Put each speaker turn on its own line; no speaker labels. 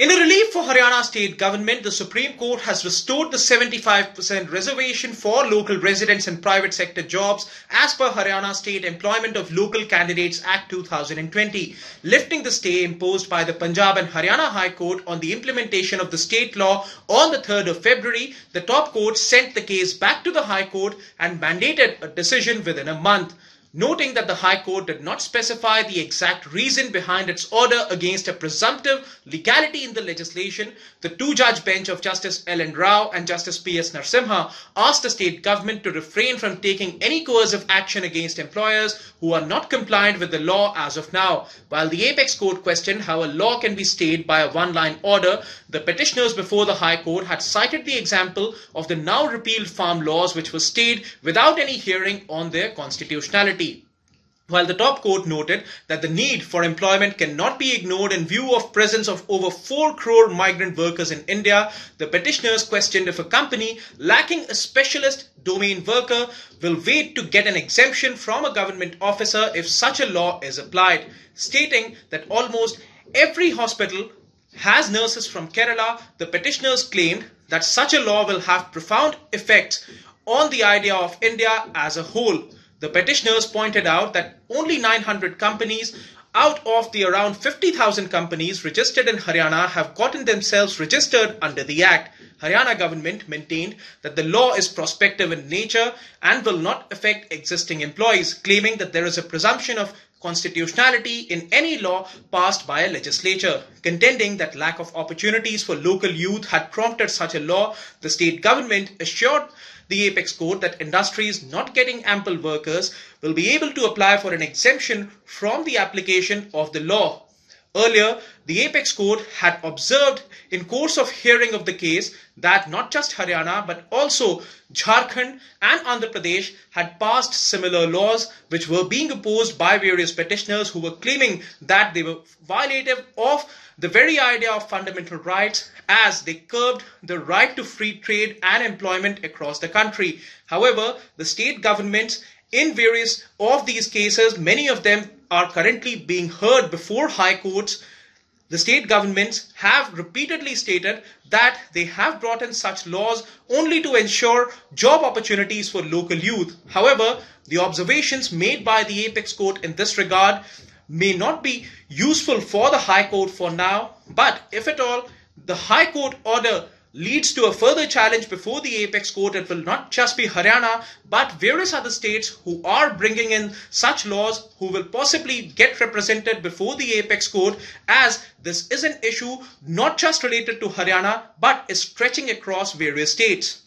In a relief for Haryana state government, the Supreme Court has restored the 75% reservation for local residents in private sector jobs as per Haryana State Employment of Local Candidates Act 2020, lifting the stay imposed by the Punjab and Haryana High Court on the implementation of the state law on the 3rd of February. The top court sent the case back to the High Court and mandated a decision within a month. Noting that the High Court did not specify the exact reason behind its order against a presumptive legality in the legislation, the two-judge bench of Justice L.N. Rao and Justice P.S. Narsimha asked the state government to refrain from taking any coercive action against employers who are not compliant with the law as of now. While the apex court questioned how a law can be stayed by a one-line order, the petitioners before the High Court had cited the example of the now-repealed farm laws which were stayed without any hearing on their constitutionality. While the top court noted that the need for employment cannot be ignored in view of presence of over 4 crore migrant workers in India, the petitioners questioned if a company lacking a specialist domain worker will wait to get an exemption from a government officer if such a law is applied, stating that almost every hospital has nurses from Kerala. The petitioners claimed that such a law will have profound effects on the idea of India as a whole. The petitioners pointed out that only 900 companies out of the around 50,000 companies registered in Haryana have gotten themselves registered under the Act. Haryana government maintained that the law is prospective in nature and will not affect existing employees, claiming that there is a presumption of constitutionality in any law passed by a legislature. Contending that lack of opportunities for local youth had prompted such a law, the state government assured the apex court that industries not getting ample workers will be able to apply for an exemption from the application of the law. Earlier, the apex court had observed in course of hearing of the case that not just Haryana but also Jharkhand and Andhra Pradesh had passed similar laws which were being opposed by various petitioners who were claiming that they were violative of the very idea of fundamental rights as they curbed the right to free trade and employment across the country. However, the state governments in various of these cases, many of them are currently being heard before high courts. The state governments have repeatedly stated that they have brought in such laws only to ensure job opportunities for local youth. However, the observations made by the apex court in this regard may not be useful for the High Court for now, but if at all the High Court order leads to a further challenge before the apex court, it will not just be Haryana but various other states who are bringing in such laws who will possibly get represented before the apex court, as this is an issue not just related to Haryana but is stretching across various states.